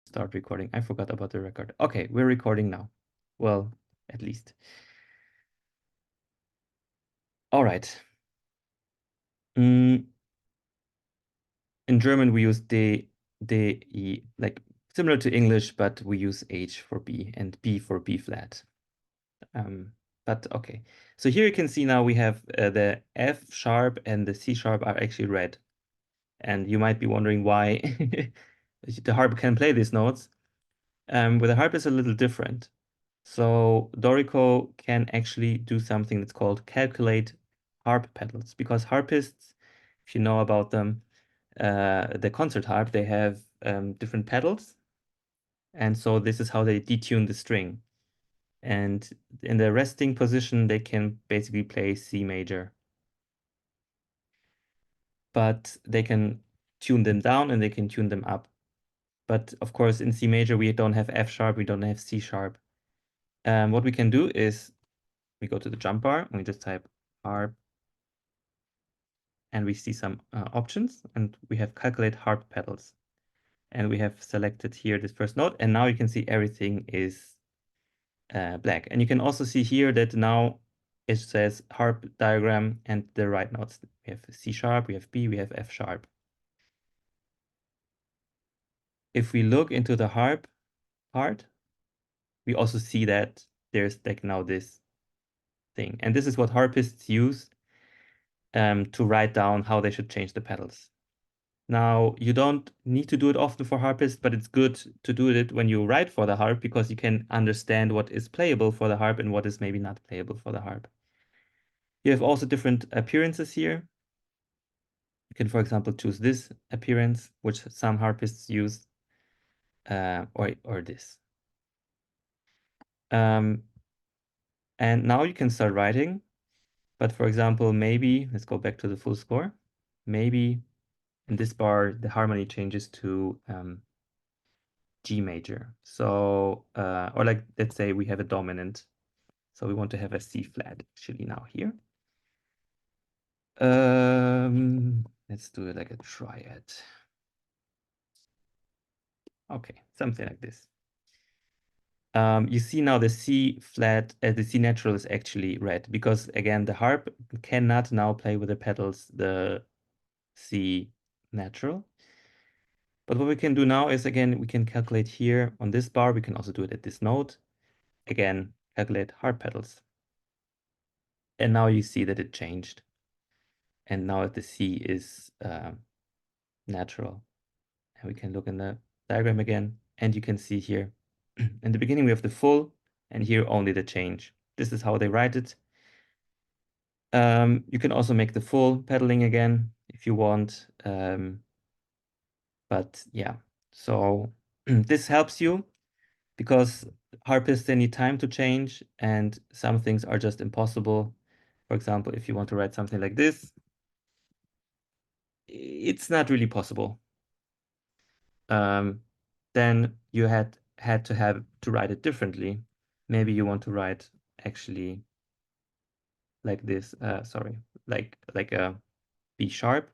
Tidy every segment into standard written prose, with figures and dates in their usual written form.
start recording. I forgot about the record. Okay, we're recording now. Well, at least. All right. In German, we use D, E, like similar to English, but we use H for B and B for B flat. But okay. So here you can see now we have the F sharp and the C sharp are actually red. And you might be wondering why the harp can play these notes. With the harp, it's a little different. So Dorico can actually do something that's called calculate harp pedals, because harpists, if you know about them, the concert harp, they have different pedals. And so this is how they detune the string. And in the resting position, they can basically play C major. But they can tune them down and they can tune them up. But of course, in C major, we don't have F sharp, we don't have C sharp. What we can do is we go to the jump bar and we just type harp, and we see some options, and we have calculate harp pedals. And we have selected here this first note, and now you can see everything is black. And you can also see here that now it says harp diagram and the right notes. We have C sharp, we have B, we have F sharp. If we look into the harp part, we also see that there's like now this thing. And this is what harpists use to write down how they should change the pedals. Now, you don't need to do it often for harpists, but it's good to do it when you write for the harp, because you can understand what is playable for the harp and what is maybe not playable for the harp. You have also different appearances here. You can, for example, choose this appearance, which some harpists use, or this. And now you can start writing. But for example, maybe, let's go back to the full score. Maybe in this bar, the harmony changes to G major. So, or like, let's say we have a dominant. So we want to have a C flat actually now here. Let's do it like a triad. Okay, something like this. You see now the C flat, the C natural is actually red, because again, the harp cannot now play with the pedals the C natural. But what we can do now is, again, we can calculate here on this bar. We can also do it at this note. Again, calculate harp pedals. And now you see that it changed. And now the C is natural. And we can look in the diagram again, and you can see here, in the beginning we have the full, and here only the change. This is how they write it. You can also make the full pedaling again if you want. But yeah, so this helps you, because harpists, they need time to change, and some things are just impossible. For example, if you want to write something like this, it's not really possible. Then you had to have to write it differently. Maybe you want to write actually like this, like a B sharp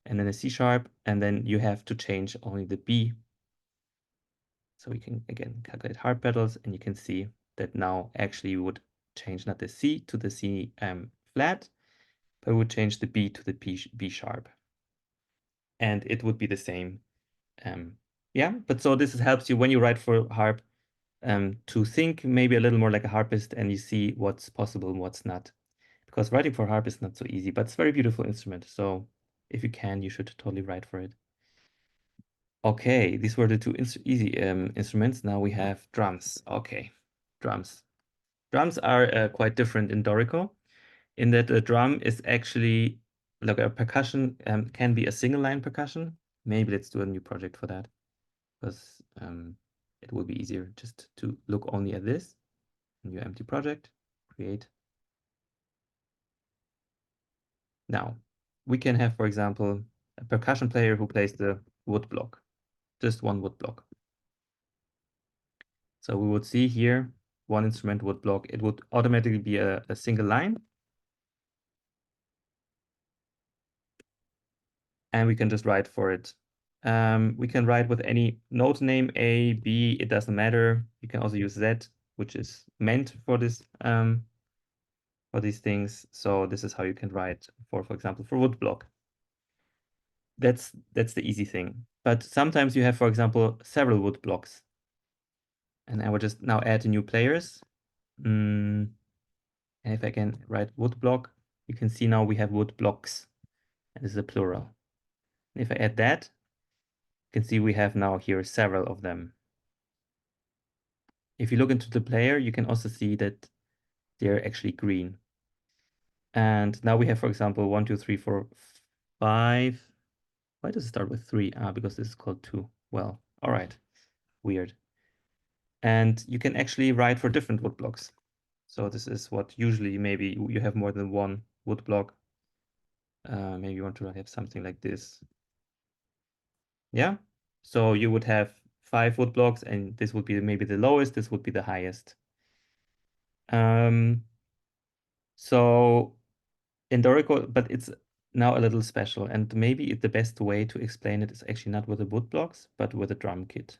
and then a C sharp, and then you have to change only the B. So we can again calculate harp pedals, and you can see that now actually we would change not the C to the C flat, but we would change the B to the B sharp. And it would be the same. Yeah, but so this helps you when you write for harp to think maybe a little more like a harpist, and you see what's possible and what's not. Because writing for harp is not so easy, but it's a very beautiful instrument. So if you can, you should totally write for it. Okay, these were the two easy instruments. Now we have drums. Okay, drums. Drums are quite different in Dorico, in that a drum is actually like a percussion, can be a single line percussion. Maybe let's do a new project for that, because it will be easier just to look only at this. New empty project, create. Now, we can have, for example, a percussion player who plays the wood block, just one wood block. So we would see here, one instrument wood block. It would automatically be a single line. And we can just write for it We can write with any note name, A, B, it doesn't matter. You can also use Z, which is meant for this for these things. So this is how you can write for example, for woodblock. That's the easy thing. But sometimes you have, for example, several wood blocks. And I will just now add new players. And if I can write wood block, you can see now we have wood blocks. And this is a plural. And if I add that, you can see we have now here several of them. If you look into the player, you can also see that they're actually green. And now we have, for example, 1, 2, 3, 4, 5. Why does it start with 3? Because this is called 2. Well, all right. Weird. And you can actually write for different wood blocks. So this is what usually maybe you have more than one wood block. Maybe you want to have something like this. Yeah. So you would have 5 wood blocks, and this would be maybe the lowest, this would be the highest. So in Dorico, but it's now a little special, and maybe the best way to explain it is actually not with the wood blocks, but with a drum kit.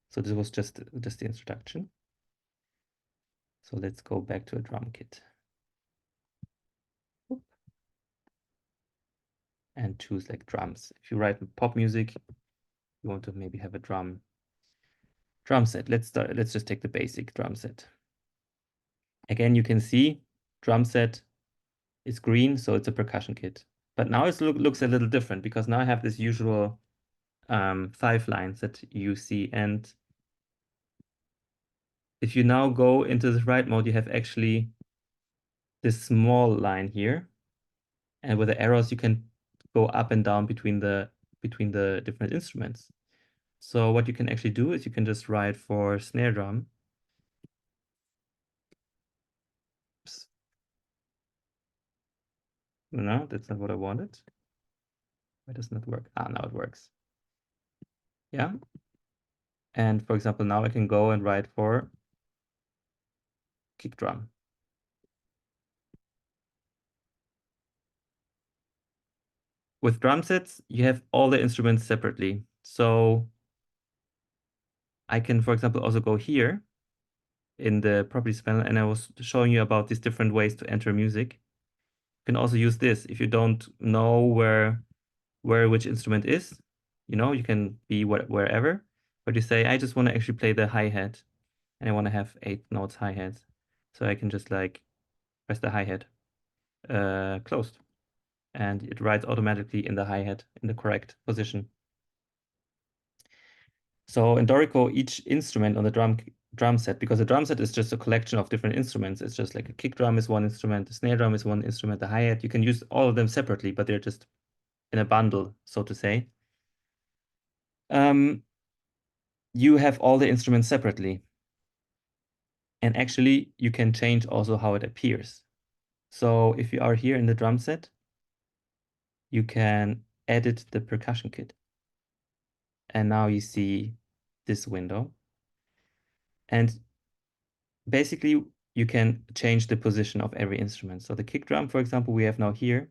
So this was just the introduction. So let's go back to a drum kit. And choose like drums. If you write pop music, you want to maybe have a drum set. Let's just take the basic drum set. Again, you can see drum set is green, so it's a percussion kit. But now it looks a little different because now I have this usual 5 lines that you see. And if you now go into the write mode, you have actually this small line here. And with the arrows, you can go up and down between the different instruments. So what you can actually do is you can just write for snare drum. Oops. No, that's not what I wanted. Why does not work? Now it works. Yeah. And for example, now I can go and write for kick drum. With drum sets, you have all the instruments separately. So I can, for example, also go here in the properties panel, and I was showing you about these different ways to enter music. You can also use this if you don't know where which instrument is. You can be wherever, but you say, I just want to actually play the hi-hat, and I want to have 8 notes hi-hats. So I can just like press the hi-hat closed, and it writes automatically in the hi-hat in the correct position. So in Dorico, each instrument on the drum set, because the drum set is just a collection of different instruments. It's just like a kick drum is one instrument, the snare drum is one instrument, the hi-hat. You can use all of them separately, but they're just in a bundle, so to say. You have all the instruments separately. And actually, you can change also how it appears. So if you are here in the drum set, you can edit the percussion kit. And now you see this window. And basically, you can change the position of every instrument. So the kick drum, for example, we have now here.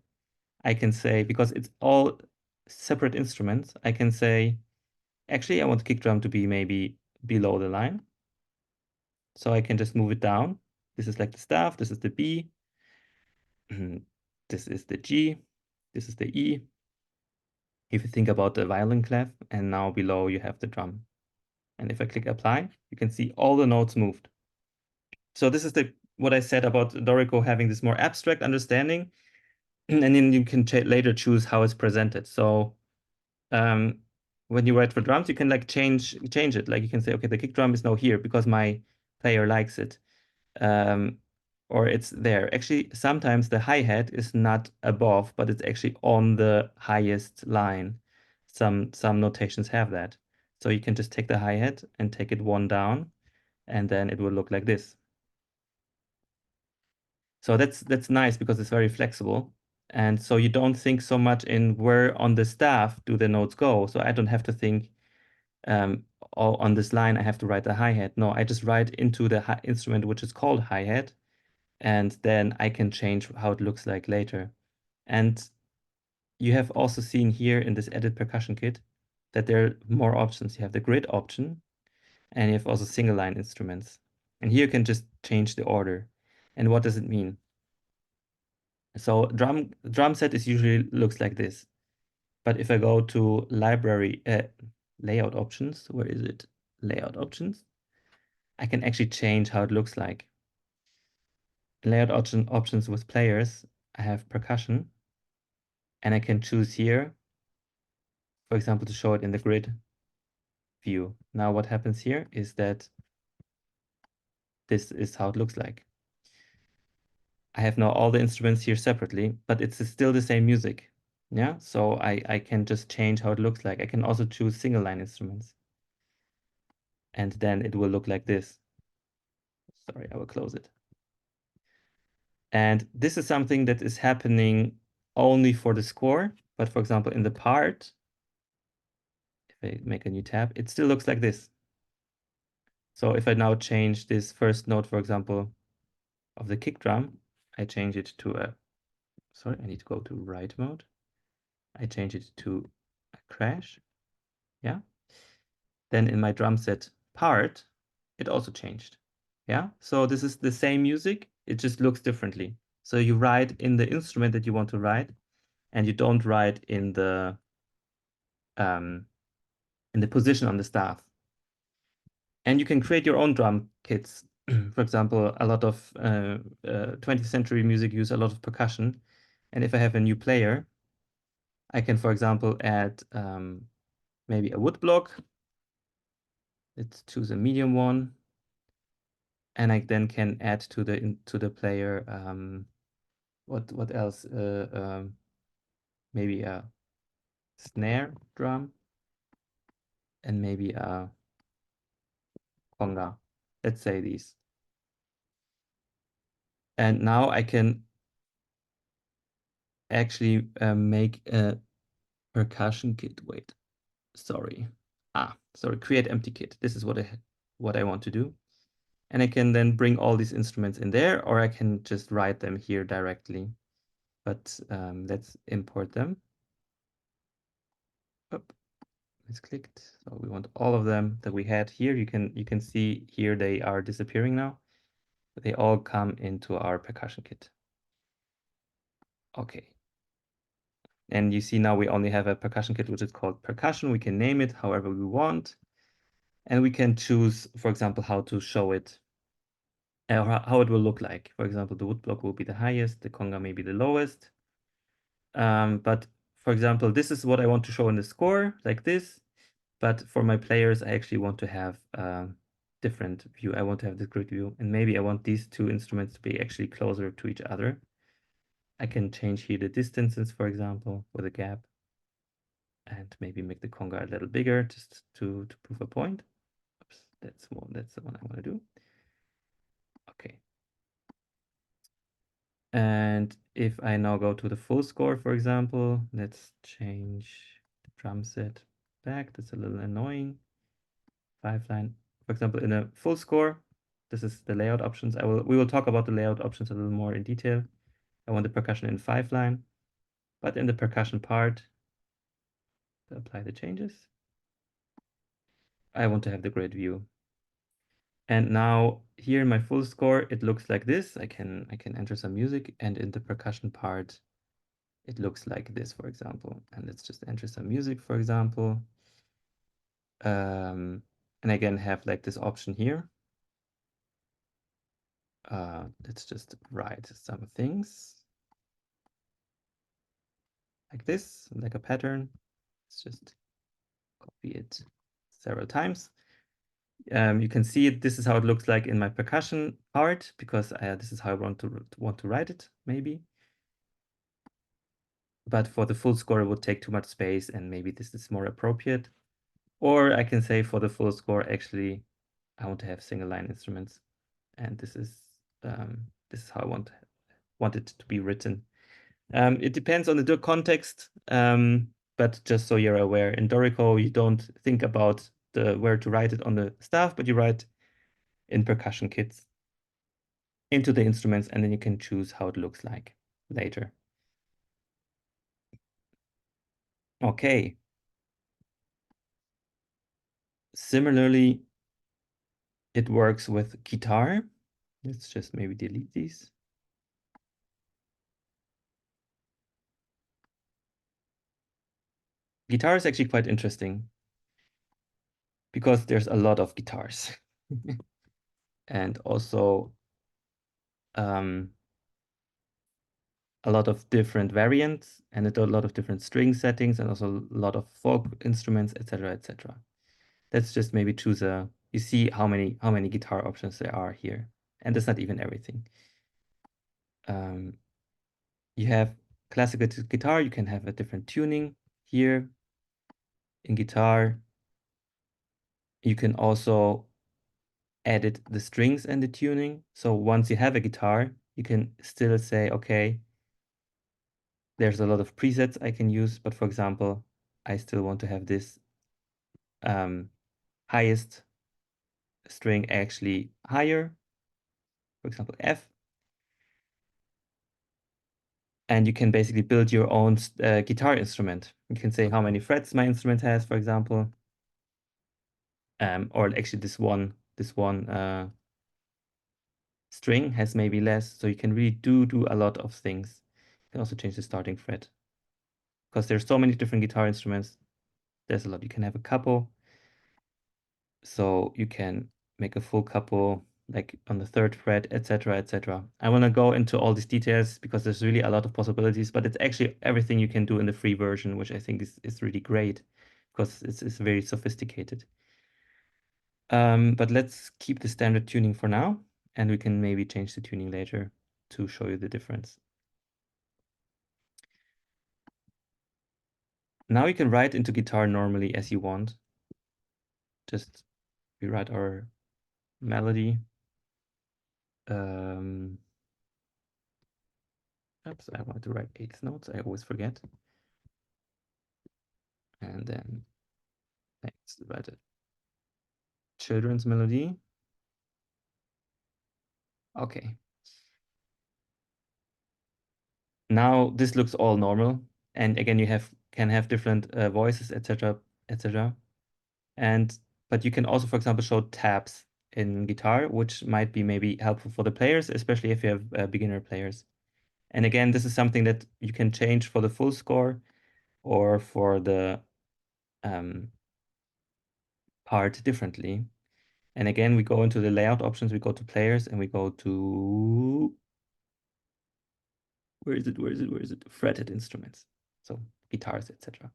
I can say, because it's all separate instruments, I can say, actually, I want the kick drum to be maybe below the line. So I can just move it down. This is like the staff, this is the B, this is the G, this is the E. If you think about the violin clef, and now below you have the drum. And if I click apply, you can see all the notes moved. So this is what I said about Dorico having this more abstract understanding, and then you can later choose how it's presented. So when you write for drums, you can like change it. Like you can say, okay, the kick drum is now here because my player likes it. Or it's there. Actually, sometimes the hi-hat is not above, but it's actually on the highest line. Some notations have that. So you can just take the hi-hat and take it 1 down, and then it will look like this. So that's nice because it's very flexible. And so you don't think so much in where on the staff do the notes go. So I don't have to think on this line I have to write the hi-hat. No, I just write into the instrument which is called hi-hat, and then I can change how it looks like later. And you have also seen here in this edit percussion kit that there are more options. You have the grid option, and you have also single line instruments. And here you can just change the order. And what does it mean? So drum set is usually looks like this. But if I go to library, layout options, where is it? Layout options. I can actually change how it looks like. In layout options with players, I have percussion, and I can choose here, for example, to show it in the grid view. Now what happens here is that this is how it looks like. I have now all the instruments here separately, but it's still the same music. Yeah, so I can just change how it looks like. I can also choose single line instruments. And then it will look like this. Sorry, I will close it. And this is something that is happening only for the score. But for example, in the part, if I make a new tab, it still looks like this. So if I now change this first note, for example, of the kick drum, I change it to a, sorry, I need to go to write mode. I change it to a crash. Yeah. Then in my drum set part, it also changed. Yeah. So this is the same music. It just looks differently. So you write in the instrument that you want to write, and you don't write in the position on the staff. And you can create your own drum kits. For example, a lot of 20th century music use a lot of percussion. And if I have a new player, I can, for example, add maybe a wood block. Let's choose a medium one. And I then can add to the player what else? Maybe a snare drum and maybe a conga. Let's say these. And now I can actually make a percussion kit. Wait, sorry. Sorry, create empty kit. This is what I want to do. And I can then bring all these instruments in there, or I can just write them here directly. But let's import them. Oop, misclicked. So we want all of them that we had here. You can see here they are disappearing now. They all come into our percussion kit. Okay. And you see now we only have a percussion kit which is called percussion. We can name it however we want. And we can choose, for example, how to show it, or how it will look like. For example, the wood block will be the highest, the conga may be the lowest. But for example, this is what I want to show in the score, like this. But for my players, I actually want to have a different view. I want to have the grid view, and maybe I want these two instruments to be actually closer to each other. I can change here the distances, for example, with a gap, and maybe make the conga a little bigger just to prove a point. Oops, that's the one I want to do. Okay. And if I now go to the full score, for example, let's change the drum set back. That's a little annoying. 5-line. For example, in a full score, this is the layout options. We will talk about the layout options a little more in detail. I want the percussion in 5-line, but in the percussion part, to apply the changes, I want to have the grid view. And now here in my full score, it looks like this. I can enter some music, and in the percussion part, it looks like this, for example. And let's just enter some music, for example. And again, have like this option here. Let's just write some things like this, like a pattern. Let's just copy it several times. You can see it. This is how it looks like in my percussion part, because this is how I want to write it, maybe. But for the full score, it would take too much space, and maybe this is more appropriate. Or I can say for the full score, actually, I want to have single line instruments, and this is how I want it to be written. It depends on the context, but just so you're aware, in Dorico, you don't think about where to write it on the staff, but you write in percussion kits into the instruments, and then you can choose how it looks like later. Okay. Similarly, it works with guitar. Let's just maybe delete these. Guitar is actually quite interesting because there's a lot of guitars and also a lot of different variants and a lot of different string settings and also a lot of folk instruments, etc., etc. Let's just maybe choose you see how many guitar options there are here. And that's not even everything. You have classical guitar, you can have a different tuning here. In guitar, you can also edit the strings and the tuning. So once you have a guitar, you can still say, okay, there's a lot of presets I can use, but for example, I still want to have this highest string actually higher, for example, F. And you can basically build your own guitar instrument. You can say how many frets my instrument has, for example, or actually this one string has maybe less. So you can really do a lot of things. You can also change the starting fret because there's so many different guitar instruments. There's a lot. You can have a capo, so you can make a full capo like on the third fret, etc., etc. I want to go into all these details because there's really a lot of possibilities, but it's actually everything you can do in the free version, which I think is really great because it's very sophisticated. But let's keep the standard tuning for now, and we can maybe change the tuning later to show you the difference. Now you can write into guitar normally as you want. Just we write our melody. Oops, I want to write eighth notes. I always forget. And then let's write a children's melody. Okay. Now this looks all normal. And again, you can have different voices, etc., etc. But you can also, for example, show tabs in guitar, which might be maybe helpful for the players, especially if you have beginner players. And again, this is something that you can change for the full score or for the part differently. And again, we go into the layout options, we go to players, and we go to, where is it? Fretted instruments. So guitars, etc.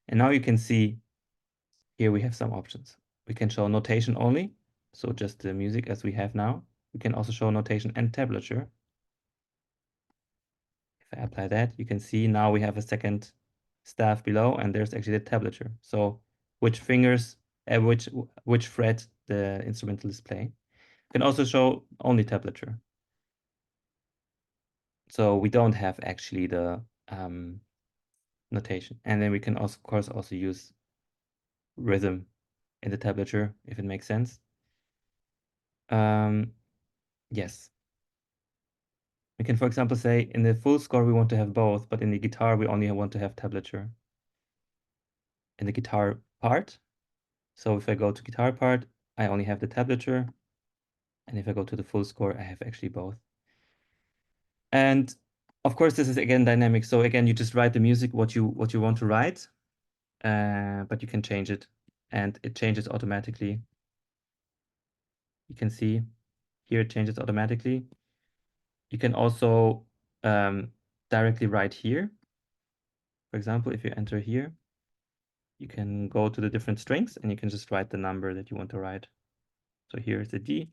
And now you can see here we have some options. We can show notation only, so just the music as we have now. We can also show notation and tablature. If I apply that, you can see now we have a second staff below, and there's actually the tablature. So which fingers, which fret the instrumental is playing. You can also show only tablature. So we don't have actually the notation. And then we can also, of course, also use rhythm in the tablature if it makes sense. Yes. We can, for example, say in the full score we want to have both, but in the guitar we only want to have tablature. In the guitar part, so if I go to guitar part, I only have the tablature. And if I go to the full score, I have actually both. And of course, this is again dynamic. So again, you just write the music, what you want to write, but you can change it and it changes automatically. You can see here it changes automatically. You can also directly write here. For example, if you enter here, you can go to the different strings and you can just write the number that you want to write. So here is the D.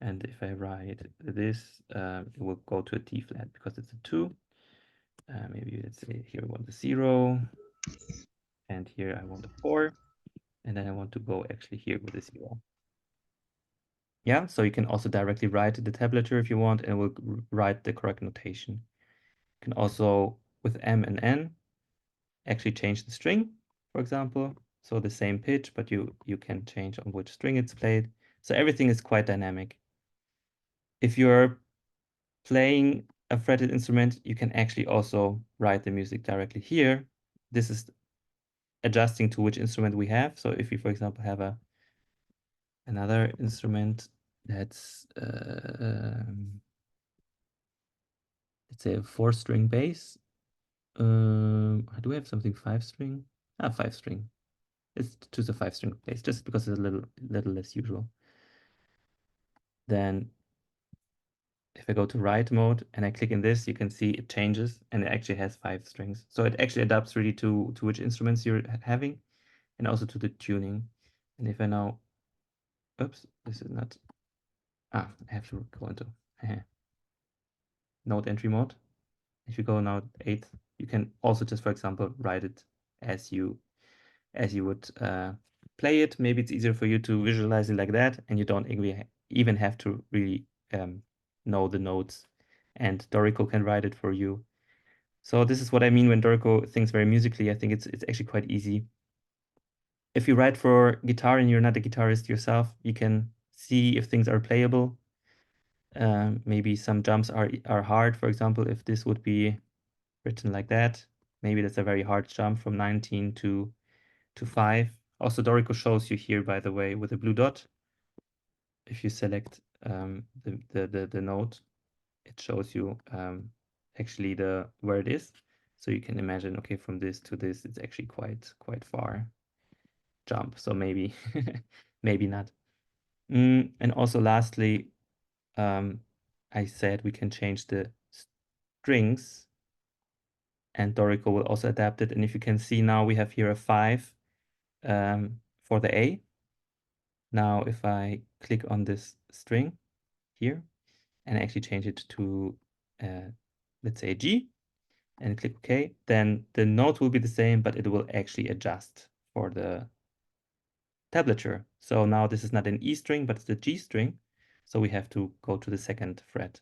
And if I write this, it will go to a D flat because it's a 2. Maybe let's say here I want a 0. And here I want a 4. And then I want to go actually here with a 0. Yeah, so you can also directly write the tablature if you want, and it will write the correct notation. You can also, with M and N, actually change the string, for example. So the same pitch, but you can change on which string it's played. So everything is quite dynamic. If you're playing a fretted instrument, you can actually also write the music directly here. This is adjusting to which instrument we have. So if we, for example, have another instrument that's let's say a 4-string bass. Do we have something 5-string? 5-string. Let's choose a 5-string bass just because it's a little less usual. Then if I go to write mode and I click in this, you can see it changes and it actually has 5 strings. So it actually adapts really to which instruments you're having and also to the tuning. And if I now, oops, this is not, I have to go into note entry mode. If you go now 8th, you can also just, for example, write it as you would play it. Maybe it's easier for you to visualize it like that, and you don't even have to really know the notes, and Dorico can write it for you. So this is what I mean when Dorico thinks very musically. I think it's actually quite easy. If you write for guitar and you're not a guitarist yourself, you can see if things are playable. Maybe some jumps are hard. For example, if this would be written like that, maybe that's a very hard jump from 19 to 5. Also, Dorico shows you here, by the way, with a blue dot. If you select the note, it shows you actually where it is. So you can imagine, okay, from this to this, it's actually quite far jump. So maybe maybe not. And also, lastly, I said we can change the strings, and Dorico will also adapt it. And if you can see now, we have here a 5 for the A. Now, if I click on this string here and actually change it to, let's say, G, and click OK, then the note will be the same, but it will actually adjust for the tablature. So now this is not an E string, but it's the G string. So we have to go to the 2nd fret.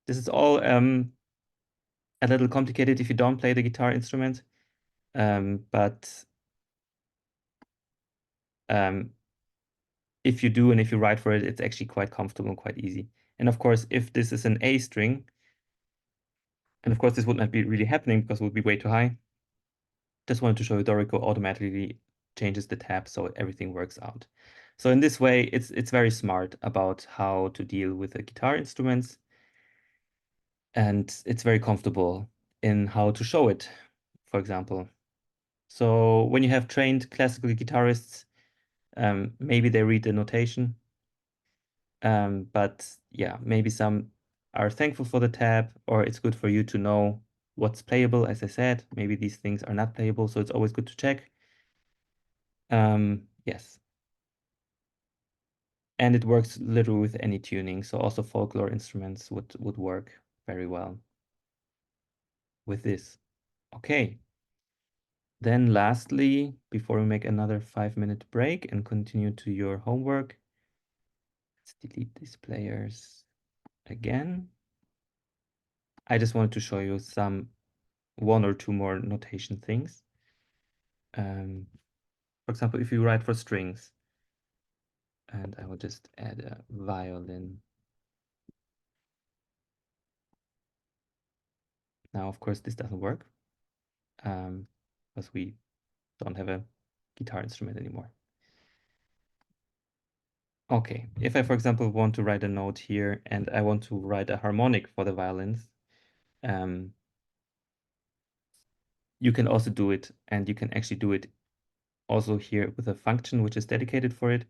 This is all a little complicated if you don't play the guitar instrument, but if you do and if you write for it, it's actually quite comfortable and quite easy. And of course, if this is an A string, and of course this would not be really happening because it would be way too high, just wanted to show you Dorico automatically changes the tab so everything works out. So in this way, it's very smart about how to deal with the guitar instruments, and it's very comfortable in how to show it, for example. So when you have trained classical guitarists, maybe they read the notation, but yeah, maybe some are thankful for the tab, or it's good for you to know what's playable. As I said, maybe these things are not playable, so it's always good to check. Yes. And it works literally with any tuning, so also folklore instruments would work very well with this. Okay. Then lastly, before we make another 5-minute break and continue to your homework, let's delete these players again. I just wanted to show you one or two more notation things. For example, if you write for strings, and I will just add a violin. Now, of course, this doesn't work because we don't have a guitar instrument anymore. Okay, if I, for example, want to write a note here and I want to write a harmonic for the violins, you can also do it, and you can actually do it also here with a function which is dedicated for it.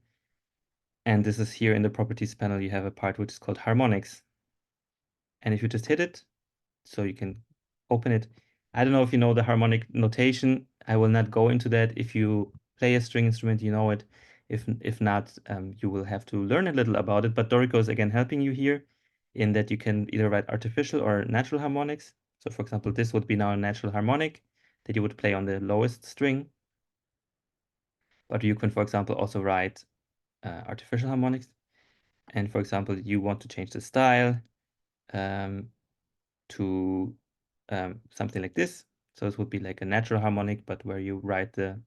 And this is here in the properties panel, you have a part which is called harmonics. And if you just hit it, so you can open it. I don't know if you know the harmonic notation. I will not go into that. If you play a string instrument, you know it. If not, you will have to learn a little about it. But Dorico is again helping you here in that you can either write artificial or natural harmonics. So for example, this would be now a natural harmonic that you would play on the lowest string. But you can, for example, also write artificial harmonics. And for example, you want to change the style to something like this. So it would be like a natural harmonic, but where you write the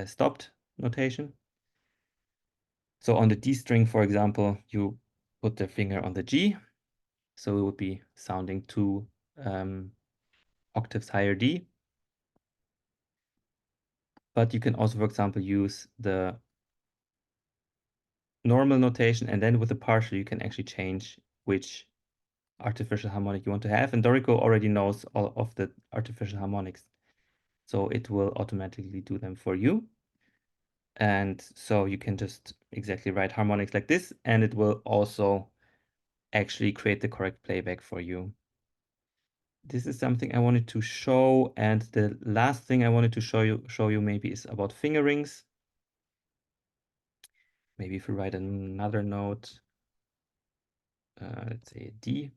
stopped notation. So on the D string, for example, you put the finger on the G. So it would be sounding 2 octaves higher D. But you can also, for example, use the normal notation, and then with the partial, you can actually change which artificial harmonic you want to have. And Dorico already knows all of the artificial harmonics, so it will automatically do them for you. And so you can just exactly write harmonics like this, and it will also actually create the correct playback for you. This is something I wanted to show, and the last thing I wanted to show you maybe is about fingerings. Maybe if we write another note, let's say D,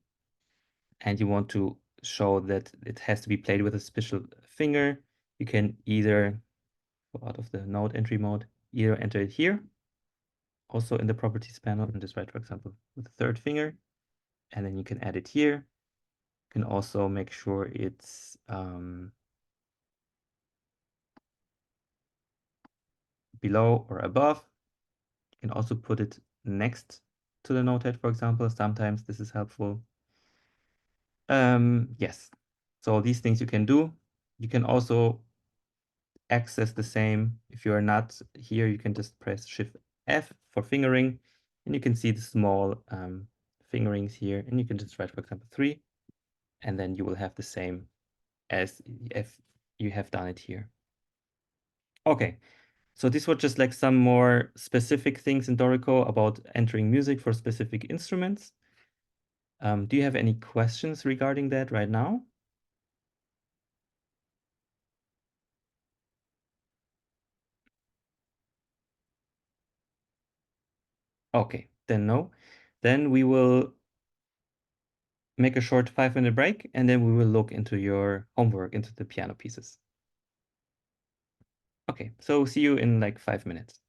and you want to show that it has to be played with a special finger, you can either go out of the note entry mode, either enter it here, also in the properties panel, and just write, for example, with the third finger, and then you can add it here. You can also make sure it's below or above. You can also put it next to the notehead, for example. Sometimes this is helpful. Yes, so these things you can do. You can also access the same. If you are not here, you can just press Shift F for fingering, and you can see the small fingerings here, and you can just write, for example, 3, and then you will have the same as if you have done it here. Okay, so these were just like some more specific things in Dorico about entering music for specific instruments. Do you have any questions regarding that right now? Okay, then no. Then we will make a short 5-minute break, and then we will look into your homework, into the piano pieces. Okay, so see you in like 5 minutes.